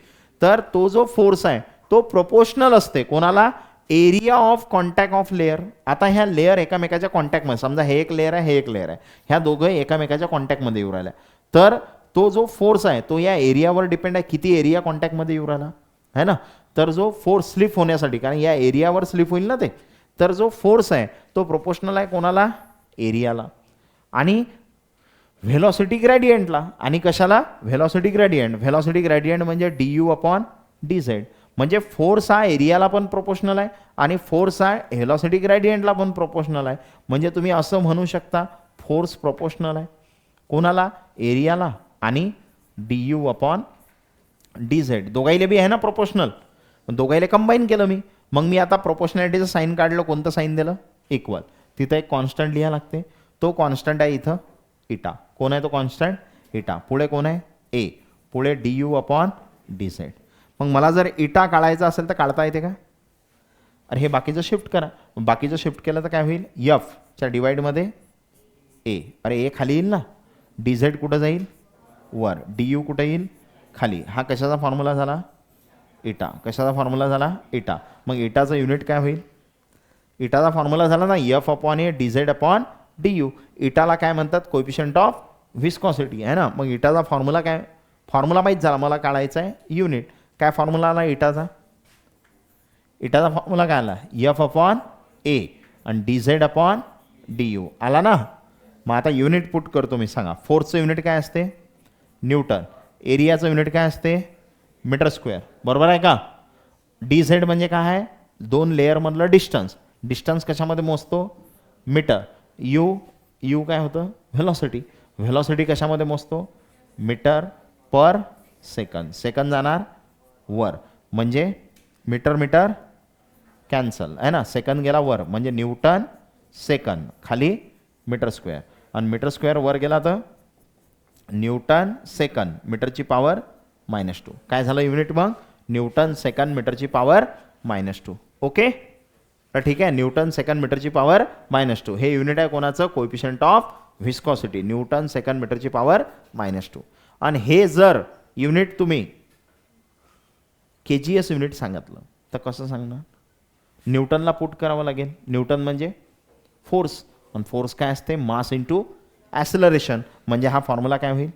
तर तो जो फोर्स आहे तो प्रोपोर्शनल असते कोणाला, area of contact of layer. आता ह्या लेयर एकामेकाच्या कॉन्टॅक्टमध्ये, समजा हे एक लेयर आहे हे एक लेयर आहे, ह्या दोघं एकामेकाच्या कॉन्टॅक्टमध्ये येऊ राहिल्या. तर तो जो फोर्स आहे तो या एरियावर डिपेंड आहे, किती एरिया कॉन्टॅक्टमध्ये येऊ राहिला है ना. तर जो फोर्स स्लिप होण्यासाठी, कारण या एरियावर स्लिप होईल ना ते, तर जो फोर्स आहे तो प्रोपोर्शनल आहे कोणाला, एरियाला. आणि व्हेलॉसिटी ग्रेडियंटला. आणि कशाला, व्हेलॉसिटी ग्रेडियंट म्हणजे du अपॉन dz. म्हणजे फोर्स हा एरियाला पण प्रोपोर्शनल आहे आणि फोर्स हा व्हेलॉसिटी ग्रेडियंटला पण प्रोपोर्शनल आहे. म्हणजे तुम्ही असं म्हणू शकता फोर्स प्रोपोर्शनल आहे कोणाला, एरियाला. आणि du अपॉन dz दोघाईले बी आहे ना प्रोपोर्शनल, दोघाईले कंबाईन केलं मी. मग मी आता प्रोपोर्शनॅलिटीचं साईन काढलं, कोणतं साईन दिलं, इक्वल. तिथं एक कॉन्स्टंट लिहा लागते, तो कॉन्स्टंट आहे इथं इटा. कोण आहे तो कॉन्स्टंट, इटा. पुढे कोण आहे, ए. पुढे du अपॉन dz. मग मला जर इटा काढायचा असेल तर काढता येते का, अरे हे बाकीचं शिफ्ट करा. बाकीचं शिफ्ट केलं तर काय होईल, एफ च्या डिवाइडमध्ये ए. अरे ए खाली येईल ना, dz कुठं जाईल, वर. du कुठं येईल, खाली. हा कशाचा फॉर्म्युला झाला, इटा. कशाचा फॉर्म्युला झाला, इटा. मग इटाचं युनिट काय होईल, इटाचा फॉर्म्युला झाला ना एफ अपॉन ए dz अपॉन du. इटाला काय म्हणतात, कोएफिशियंट ऑफ व्हिस्कॉसिटी आहे ना. मग इटाचा फॉर्म्युला काय, फॉर्म्युला माहीत झाला मला, काढायचा आहे युनिट. काय फॉर्म्युला आला इटाचा, इटाचा फॉर्म्युला काय आला, एफ अपॉन ए आणि dz अपॉन du आला ना. मग आता युनिट पुट करतो मी, सांगा. फोर्सचं युनिट काय असते, न्यूटन. एरियाचं युनिट काय असते, मीटर स्क्वेअर. बरोबर आहे का. dz म्हणजे काय आहे, दोन लेअरमधलं डिस्टन्स. डिस्टन्स कशामध्ये मोजतो, मीटर. यू काय होतं, व्हेलॉसिटी कशामध्ये मोजतो, मीटर पर सेकंद. सेकंद जाणार वर म्हणजे मीटर कॅन्सल आहे ना, सेकंद गेला वर म्हणजे न्यूटन सेकंद, खाली मीटर स्क्वेअर. आणि मीटर स्क्वेअर वर गेला तर न्यूटन सेकंद, मीटरची पॉवर -2. काय झालं युनिट मग, न्यूटन सेकंद मीटरची पॉवर -2. ओके. तर ठीक आहे, न्यूटन सेकंड मीटरची पॉवर -2 हे युनिट आहे कोणाचं, कोएफिशियंट ऑफ व्हिस्कॉसिटी. न्यूटन सेकंड मीटरची पॉवर -2. आणि हे जर युनिट तुम्ही KGS युनिट सांगितलं तर कसं सांगणार, न्यूटनला पुट करावं लागेल. न्यूटन म्हणजे फोर्स, आणि फोर्स काय असते, मास इंटू ॲक्सेलरेशन. म्हणजे हा फॉर्म्युला काय होईल,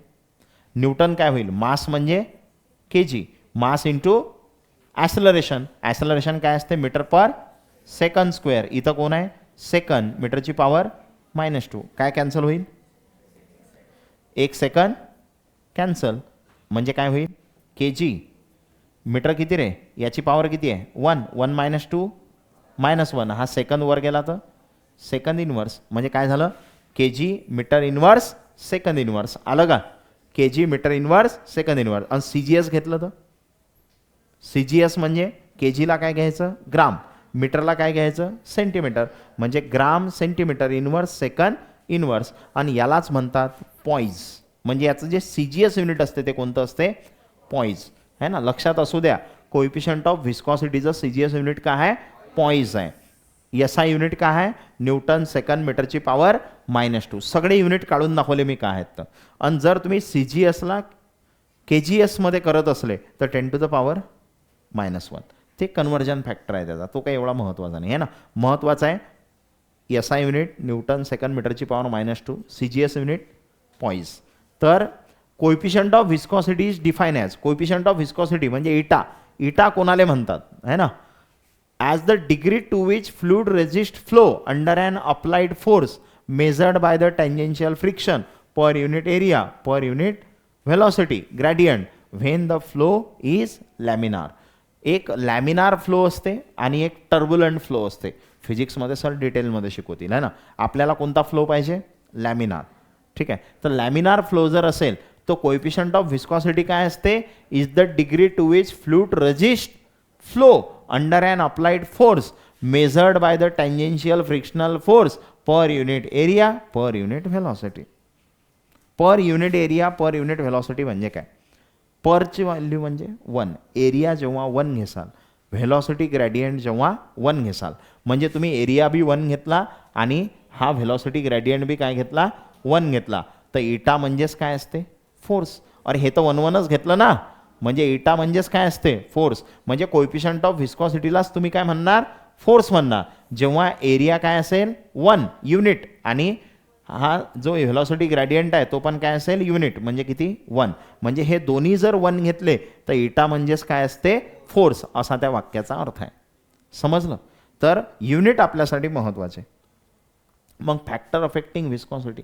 न्यूटन काय होईल, मास म्हणजे kg, mass into acceleration. Acceleration काय असते, मीटर पर सेकंद स्क्वेअर. इथं कोण आहे, सेकंद, मीटरची पॉवर -2. काय कॅन्सल होईल, 1 सेकंद कॅन्सल. म्हणजे काय होईल, kg. मीटर किती रे, याची पॉवर किती आहे, 1. 1 - 2 -1. हा सेकंद वर गेला तर सेकंद इनवर्स. म्हणजे काय झालं, kg metre inverse second inverse. आलं का, kg metre inverse second inverse. आणि CGS घेतलं तर CGS म्हणजे kgला काय घ्यायचं, ग्राम, मीटरला काय घ्यायचं, सेंटीमीटर. म्हणजे gram centimetre inverse second inverse. आणि यालाच म्हणतात पॉईज. म्हणजे याचं जे CGS युनिट असते ते कोणतं असते, पॉईज. है ना, लक्षात असू द्या. कोएफिशिएंट ऑफ विस्कॉसिटीचं सीजीएस युनिट काय आहे, पॉईज आहे. एसआय युनिट काय आहे, न्यूटन सेकंड मीटरची पॉवर -2. सगळे युनिट काढून दाखवले मी काय आहेत तर. आणि जर तुम्ही सीजीएसला केजीएसमध्ये करत असले तर 10 टू द पॉवर -1 ते कन्व्हर्जन फॅक्टर आहे त्याचा, तो काही एवढा महत्त्वाचा नाही आहे ना. महत्त्वाचा आहे एसआय युनिट न्यूटन सेकंड मीटरची पॉवर -2, सीजीएस युनिट पॉईज. तर coefficient of viscosity is define as, coefficient of viscosity म्हणजे इटा. इटा कोणाले म्हणतात है ना, as the degree to which fluid resist flow under an applied force measured by the tangential friction per unit area per unit velocity gradient when the flow is laminar. एक laminar flow असते आणि एक turbulent flow असते. फिजिक्समध्ये sir डिटेलमध्ये शिकवतील है ना. आपल्याला कोणता फ्लो पाहिजे, लॅमिनार. ठीक आहे, तर लॅमिनार फ्लो जर असेल तो कोएफिशिएंट ऑफ विस्कॉसिटी काय असते, is the degree to which fluid resist flow under an applied force measured by the tangential frictional force per unit area per unit velocity. Per unit area per unit velocity म्हणजे काय, परची value म्हणजे 1, area जेव्हा 1 घेसाल, velocity gradient जेव्हा 1 घेसाल, म्हणजे तुम्ही एरिया बी 1 घेतला आणि हा व्हेलॉसिटी ग्रेडियंट बी काय घेतला, 1 घेतला, तर इटा म्हणजेच काय असते, फोर्स. अरे हे तर 1 घेतलं ना, म्हणजे इटा म्हणजेच काय असते, फोर्स. म्हणजे कोएफिशिएंट ऑफ विस्कॉसिटीलाच तुम्ही काय म्हणणार, फोर्स म्हणणार. जेव्हा एरिया काय असेल 1 युनिट आणि हा जो व्हेलॉसिटी ग्रेडियंट आहे तो पण काय असेल युनिट, म्हणजे किती 1. म्हणजे हे दोन्ही जर 1 घेतले तर इटा म्हणजेच काय असते, फोर्स, असा त्या वाक्याचा अर्थ आहे. समजलं. तर युनिट आपल्यासाठी महत्त्वाचे. मग फॅक्टर अफेक्टिंग विस्कॉसिटी,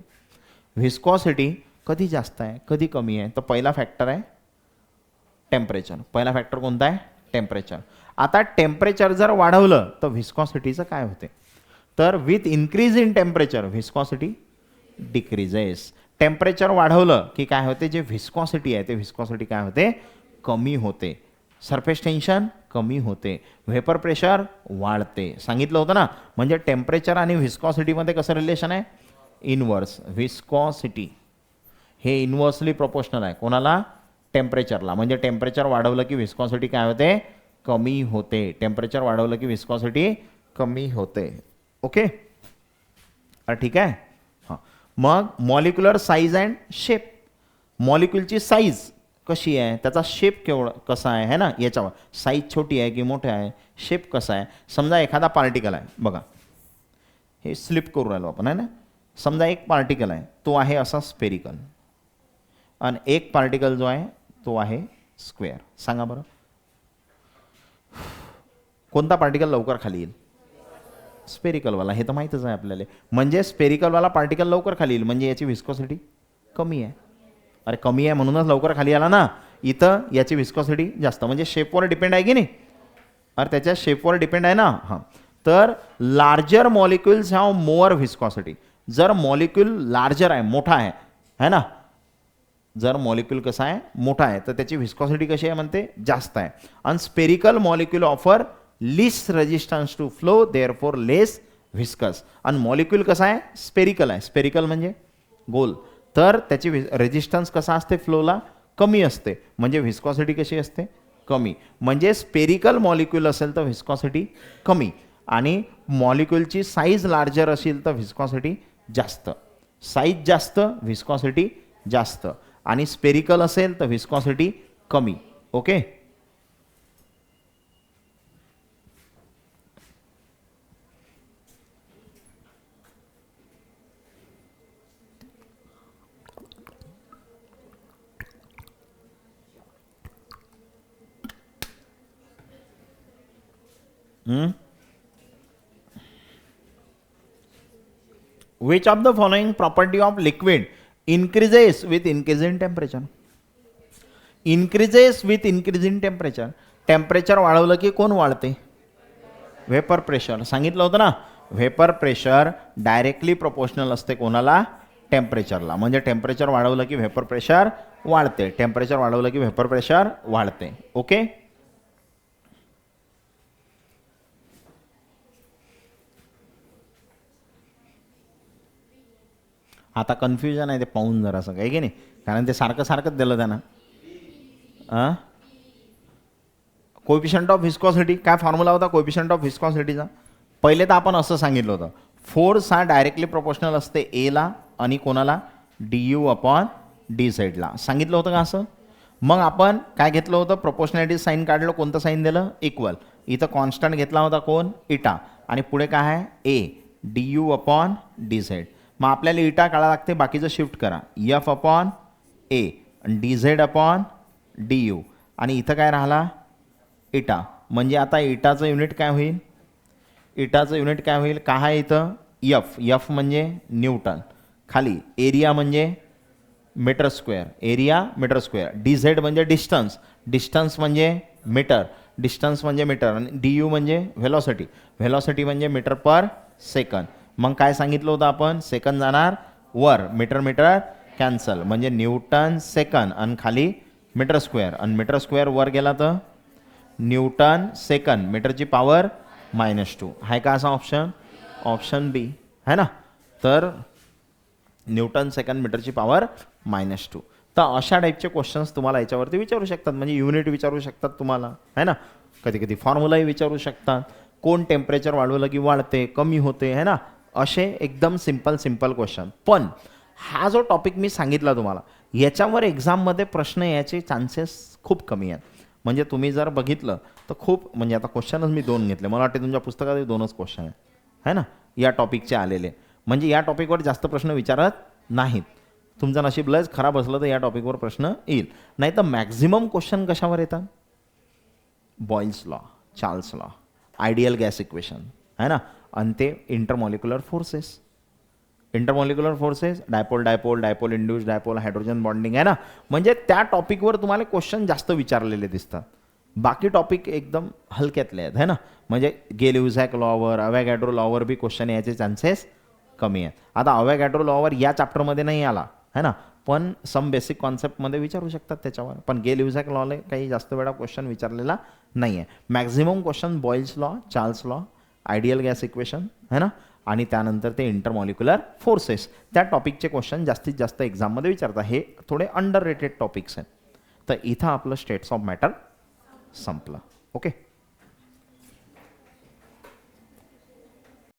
विस्कॉसिटी कधी जास्त आहे कधी कमी आहे, तर पहिला फॅक्टर आहे टेम्परेचर. पहिला फॅक्टर कोणता आहे, टेम्परेचर. आता टेम्परेचर जर वाढवलं तर विस्कॉसिटीचं काय होते, तर with increase in temperature viscosity decreases. Temperature वाढवलं की काय होते, जे विस्कॉसिटी आहे ते विस्कॉसिटी काय होते, कमी होते. सरफेस टेन्शन कमी होते, व्हेपर प्रेशर वाढते. सांगितलं होतं ना. म्हणजे टेम्परेचर आणि विस्कॉसिटीमध्ये कसं रिलेशन आहे, इनवर्स. विस्कॉसिटी हे इनवर्सली प्रोपोर्शनल आहे कोणाला, टेम्परेचरला. म्हणजे टेम्परेचर वाढवलं की विस्कॉसिटी काय होते, कमी होते. टेम्परेचर वाढवलं की विस्कॉसिटी कमी होते. ओके, ठीक आहे. हां, मग मॉलिक्युलर साईज अँड शेप. मॉलिक्युलची साईज कशी आहे, त्याचा शेप केवढा कसा आहे है ना, याच्यावर साईज छोटी आहे की मोठे आहे, शेप कसा आहे. समजा एखादा पार्टिकल आहे, बघा हे स्लिप करू राहिलो आपण आहे ना. समजा एक पार्टिकल आहे तो आहे असा स्पेरिकल आणि एक पार्टिकल जो आहे तो आहे स्क्वेअर. सांगा बरं कोणता पार्टिकल लवकर खाली येईल, स्पेरिकलवाला. हे तर माहीतच आहे आपल्याला. म्हणजे स्पेरिकलवाला पार्टिकल लवकर खाली येईल, म्हणजे याची विस्कॉसिटी कमी आहे. अरे कमी आहे म्हणूनच लवकर खाली आला ना. इथं याची विस्कॉसिटी जास्त, म्हणजे शेपवर डिपेंड आहे की नाही. अरे त्याच्या शेपवर डिपेंड आहे ना. हां, तर larger molecules have mower viscosity. जर मॉलिक्युल लार्जर आहे, मोठा आहे है ना, जर मॉलिक्युल कसा आहे, मोठा आहे, तर त्याची विस्कॉसिटी कशी आहे म्हणते, जास्त आहे. आणि spherical molecule offer least resistance to flow, therefore less viscous. आणि मॉलिक्युल कसा आहे, स्पेरिकल आहे. स्पेरिकल म्हणजे गोल, तर त्याची रेजिस्टन्स कसा असते फ्लोला, कमी असते. म्हणजे व्हिस्कॉसिटी कशी असते, कमी. म्हणजे स्पेरिकल मॉलिक्युल असेल तर व्हिस्कॉसिटी कमी आणि मॉलिक्युलची साईज लार्जर असेल तर व्हिस्कॉसिटी जास्त. साईज जास्त, व्हिस्कॉसिटी जास्त. आणि स्पेरिकल असेल तर व्हिस्कॉसिटी कमी. Okay, which of the following property of liquid increases with increase in temperature, increases with increase in temperature. Temperature वाढवलं की कोण वाढते, व्हेपर प्रेशर. सांगितलं होतं ना, व्हेपर प्रेशर डायरेक्टली प्रोपोर्शनल असते कोणाला, टेम्परेचरला. म्हणजे टेम्परेचर वाढवलं की व्हेपर प्रेशर वाढते, टेम्परेचर वाढवलं की व्हेपर प्रेशर वाढते. ओके, आता कन्फ्युजन आहे ते पाहून जरासं काही की नाही, कारण ते सारखं सारखंच दिलं त्यांना. कोएफिशियंट ऑफ व्हिस्कॉसिटी, काय फॉर्म्युला होता कोएफिशियंट ऑफ व्हिस्कॉसिटीचा? पहिले तर आपण असं सांगितलं होतं, फोर्स हा डायरेक्टली प्रोपोर्शनल असते एला आणि कोणाला, du अपॉन डी झेडला. सांगितलं होतं का असं? मग आपण काय घेतलं होतं, प्रोपोर्शनॅलिटी साईन काढलं, कोणतं साईन दिलं, इक्वल. इथं कॉन्स्टंट घेतला होता कोण, इटा, आणि पुढे काय आहे, ए du अपॉन डी झेड. मग आपल्याला इटा काढायला लागते, बाकीचं शिफ्ट करा, F upon A D Z upon D you, आणि इथं काय राहिला, इटा. म्हणजे आता इटाचं युनिट काय होईल, इटाचं युनिट काय होईल, काय आहे इथं, एफ, एफ म्हणजे न्यूटन, खाली एरिया म्हणजे metre square, area metre square, D Z म्हणजे डिस्टन्स, डिस्टन्स म्हणजे मीटर, डिस्टन्स म्हणजे मीटर, आणि डी यू म्हणजे व्हेलॉसिटी, व्हेलॉसिटी म्हणजे मीटर पर सेकंद. मग काय सांगितलं होतं आपण, सेकंद जाणार वर, मीटर मीटर कॅन्सल, म्हणजे न्यूटन सेकंद, आणि खाली मीटर स्क्वेअर, आणि मीटर स्क्वेअर वर गेला तर न्यूटन सेकंद, मीटरची पॉवर -2. आहे का असा ऑप्शन, ऑप्शन बी है ना. तर न्यूटन सेकंद, मीटरची पॉवर -2. तर अशा टाईपचे क्वेश्चन्स तुम्हाला याच्यावरती विचारू शकतात, म्हणजे युनिट विचारू शकतात तुम्हाला, है ना. कधी कधी फॉर्म्युलाही विचारू शकतात, कोण टेम्परेचर वाढवलं की वाढते, कमी होते, है ना. असे एकदम सिंपल सिंपल क्वेश्चन. पण हा जो टॉपिक मी सांगितला तुम्हाला, याच्यावर एक्झाममध्ये प्रश्न याचे चान्सेस खूप कमी आहेत. म्हणजे तुम्ही जर बघितलं तर खूप, म्हणजे आता क्वेश्चनच मी 2 घेतले, मला वाटते तुमच्या पुस्तकात 2च क्वेश्चन आहेत, है ना, या टॉपिकचे आलेले. म्हणजे या टॉपिकवर जास्त प्रश्न विचारत नाहीत. तुमचं नशीब लयच खराब असलं तर या टॉपिकवर प्रश्न येईल, नाही तर मॅक्झिमम क्वेश्चन कशावर येतात, Boyle's law, Charles law, ideal gas equation, है ना, आणि ते intermolecular forces, intermolecular forces, dipole dipole, dipole induce dipole, hydrogen bonding, है ना. म्हणजे त्या टॉपिकवर तुम्हाला क्वेश्चन जास्त विचारलेले दिसतात. बाकी टॉपिक एकदम हलक्यातले आहेत, है ना. म्हणजे गेल-ल्यूझॅक लॉवर, अवॅगॅड्रो लॉवर बी क्वेश्चन याचे चान्सेस कमी आहेत. आता अवॅगॅड्रो लॉवर या चॅप्टरमध्ये नाही आला, है ना, पण सम बेसिक कॉन्सेप्टमध्ये विचारू शकतात त्याच्यावर. पण गेल-ल्यूझॅक लॉला काही जास्त वेळा क्वेश्चन विचारलेला नाही आहे. Maximum question Boyle's law, Charles law, ideal gas equation, है ना, आणि त्यानंतर ते इंटरमॉलिक्युलर फोर्सेस, त्या टॉपिकचे क्वेश्चन जास्तीत जास्त एक्झाममध्ये विचारतात. हे थोडे अंडर रेटेड टॉपिक्स आहेत. तर इथं आपलं स्टेट्स ऑफ मॅटर संपलं. ओके.